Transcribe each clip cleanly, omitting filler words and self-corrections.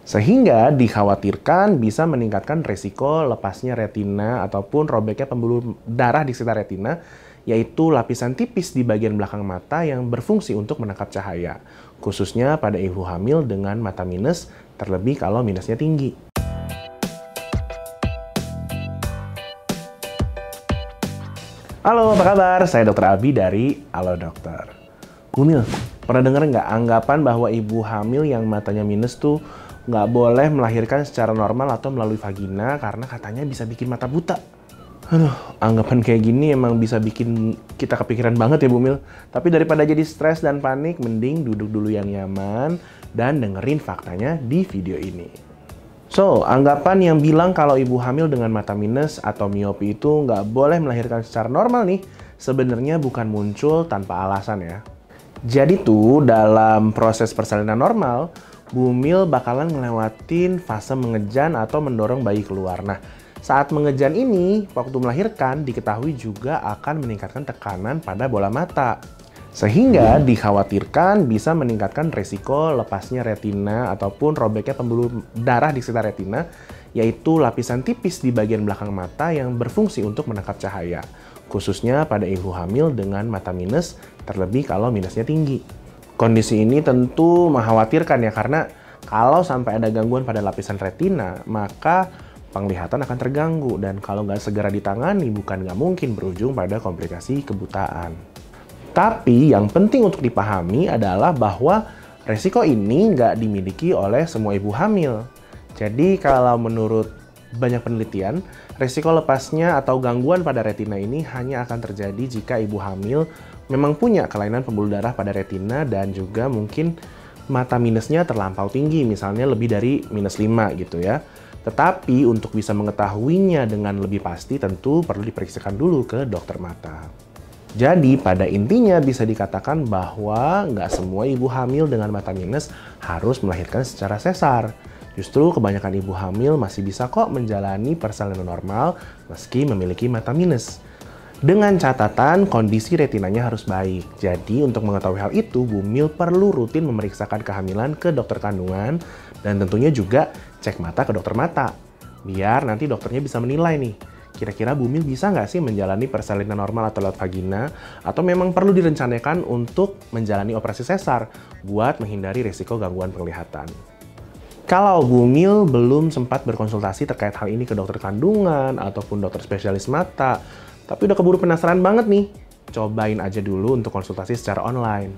Sehingga dikhawatirkan bisa meningkatkan resiko lepasnya retina ataupun robeknya pembuluh darah di sekitar retina, yaitu lapisan tipis di bagian belakang mata yang berfungsi untuk menangkap cahaya, khususnya pada ibu hamil dengan mata minus, terlebih kalau minusnya tinggi. Halo, apa kabar? Saya Dr. Abi dari Halo Dokter. Bumil, pernah dengar nggak anggapan bahwa ibu hamil yang matanya minus tuh nggak boleh melahirkan secara normal atau melalui vagina karena katanya bisa bikin mata buta? Aduh, anggapan kayak gini emang bisa bikin kita kepikiran banget ya Bumil. Tapi daripada jadi stres dan panik, mending duduk dulu yang nyaman dan dengerin faktanya di video ini. So, anggapan yang bilang kalau ibu hamil dengan mata minus atau miopi itu nggak boleh melahirkan secara normal nih, sebenarnya bukan muncul tanpa alasan ya. Jadi tuh, dalam proses persalinan normal, Bumil bakalan ngelewatin fase mengejan atau mendorong bayi keluar. Nah, saat mengejan ini, waktu melahirkan diketahui juga akan meningkatkan tekanan pada bola mata. Sehingga dikhawatirkan bisa meningkatkan resiko lepasnya retina ataupun robeknya pembuluh darah di sekitar retina, yaitu lapisan tipis di bagian belakang mata yang berfungsi untuk menangkap cahaya, khususnya pada ibu hamil dengan mata minus, terlebih kalau minusnya tinggi. Kondisi ini tentu mengkhawatirkan ya, karena kalau sampai ada gangguan pada lapisan retina, maka penglihatan akan terganggu, dan kalau nggak segera ditangani, bukan nggak mungkin berujung pada komplikasi kebutaan. Tapi yang penting untuk dipahami adalah bahwa resiko ini nggak dimiliki oleh semua ibu hamil. Jadi kalau menurut banyak penelitian, resiko lepasnya atau gangguan pada retina ini hanya akan terjadi jika ibu hamil memang punya kelainan pembuluh darah pada retina dan juga mungkin mata minusnya terlampau tinggi, misalnya lebih dari -5 gitu ya. Tetapi untuk bisa mengetahuinya dengan lebih pasti tentu perlu diperiksakan dulu ke dokter mata. Jadi pada intinya bisa dikatakan bahwa nggak semua ibu hamil dengan mata minus harus melahirkan secara sesar. Justru kebanyakan ibu hamil masih bisa kok menjalani persalinan normal meski memiliki mata minus. Dengan catatan kondisi retinanya harus baik. Jadi untuk mengetahui hal itu, Bumil perlu rutin memeriksakan kehamilan ke dokter kandungan dan tentunya juga cek mata ke dokter mata. Biar nanti dokternya bisa menilai nih, kira-kira Bumil bisa nggak sih menjalani persalinan normal atau lewat vagina? Atau memang perlu direncanakan untuk menjalani operasi sesar buat menghindari risiko gangguan penglihatan? Kalau Bumil belum sempat berkonsultasi terkait hal ini ke dokter kandungan ataupun dokter spesialis mata, tapi udah keburu penasaran banget nih, cobain aja dulu untuk konsultasi secara online.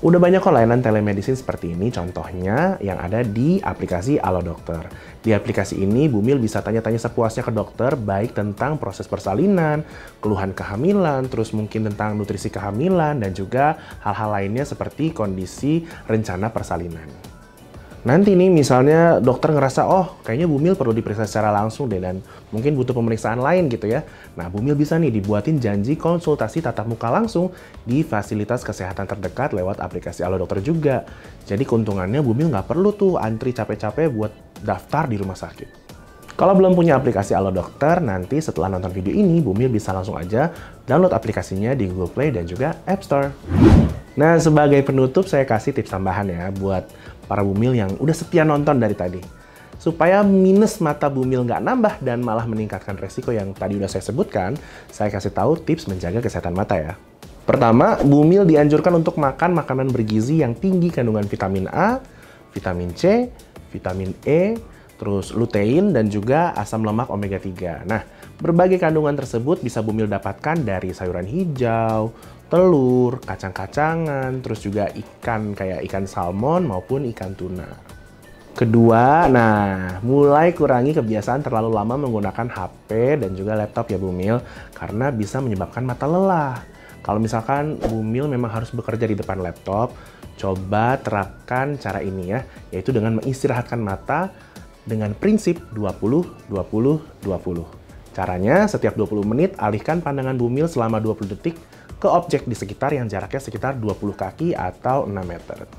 Udah banyak kok layanan telemedicine seperti ini, contohnya yang ada di aplikasi Halo Dokter. Di aplikasi ini, Bumil bisa tanya-tanya sepuasnya ke dokter, baik tentang proses persalinan, keluhan kehamilan, terus mungkin tentang nutrisi kehamilan, dan juga hal-hal lainnya seperti kondisi rencana persalinan. Nanti nih misalnya dokter ngerasa, oh kayaknya Bumil perlu diperiksa secara langsung deh dan mungkin butuh pemeriksaan lain gitu ya. Nah Bumil bisa nih dibuatin janji konsultasi tatap muka langsung di fasilitas kesehatan terdekat lewat aplikasi Halo Dokter juga. Jadi keuntungannya Bumil nggak perlu tuh antri capek-capek buat daftar di rumah sakit. Kalau belum punya aplikasi Halo Dokter, nanti setelah nonton video ini Bumil bisa langsung aja download aplikasinya di Google Play dan juga App Store. Nah sebagai penutup saya kasih tips tambahan ya buat para Bumil yang udah setia nonton dari tadi. Supaya minus mata Bumil nggak nambah dan malah meningkatkan resiko yang tadi udah saya sebutkan, saya kasih tahu tips menjaga kesehatan mata ya. Pertama, Bumil dianjurkan untuk makan makanan bergizi yang tinggi kandungan vitamin A, vitamin C, vitamin E, terus lutein dan juga asam lemak omega 3. Nah, berbagai kandungan tersebut bisa Bumil dapatkan dari sayuran hijau, telur, kacang-kacangan, terus juga ikan kayak ikan salmon maupun ikan tuna. Kedua, mulai kurangi kebiasaan terlalu lama menggunakan HP dan juga laptop ya Bumil, karena bisa menyebabkan mata lelah. Kalau misalkan Bumil memang harus bekerja di depan laptop, coba terapkan cara ini ya, yaitu dengan mengistirahatkan mata dengan prinsip 20-20-20. Caranya, setiap 20 menit alihkan pandangan Bumil selama 20 detik ke objek di sekitar yang jaraknya sekitar 20 kaki atau 6 meter.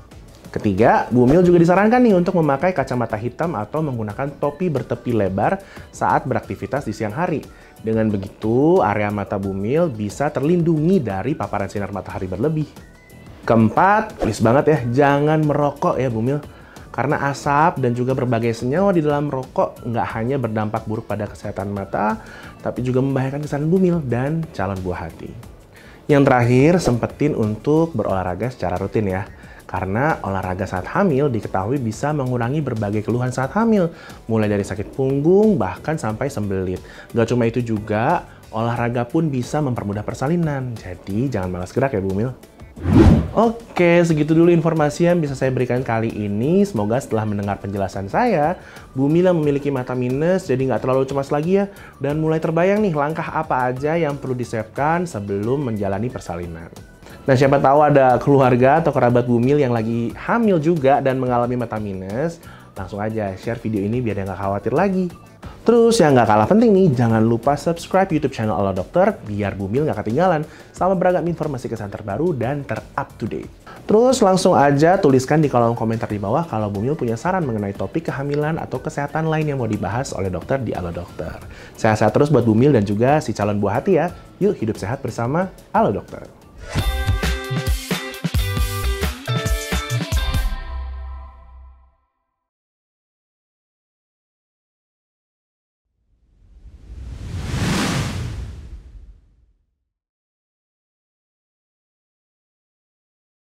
Ketiga, Bumil juga disarankan nih untuk memakai kacamata hitam atau menggunakan topi bertepi lebar saat beraktivitas di siang hari. Dengan begitu, area mata Bumil bisa terlindungi dari paparan sinar matahari berlebih. Keempat, please banget ya, jangan merokok ya Bumil. Karena asap dan juga berbagai senyawa di dalam rokok nggak hanya berdampak buruk pada kesehatan mata, tapi juga membahayakan kesehatan Bumil dan calon buah hati. Yang terakhir, sempetin untuk berolahraga secara rutin ya. Karena olahraga saat hamil diketahui bisa mengurangi berbagai keluhan saat hamil, mulai dari sakit punggung bahkan sampai sembelit. Gak cuma itu juga, olahraga pun bisa mempermudah persalinan. Jadi jangan malas gerak ya Bumil. Oke, segitu dulu informasi yang bisa saya berikan kali ini. Semoga setelah mendengar penjelasan saya, Bumil yang memiliki mata minus jadi nggak terlalu cemas lagi ya. Dan mulai terbayang nih langkah apa aja yang perlu disiapkan sebelum menjalani persalinan. Nah, siapa tahu ada keluarga atau kerabat Bumil yang lagi hamil juga dan mengalami mata minus, langsung aja share video ini biar dia nggak khawatir lagi. Terus yang nggak kalah penting nih, jangan lupa subscribe YouTube channel Halo Dokter biar Bumil nggak ketinggalan sama beragam informasi kesehatan terbaru dan ter-up to date. Terus langsung aja tuliskan di kolom komentar di bawah kalau Bumil punya saran mengenai topik kehamilan atau kesehatan lain yang mau dibahas oleh dokter di Halo Dokter. Sehat-sehat terus buat Bumil dan juga si calon buah hati ya. Yuk hidup sehat bersama Halo Dokter.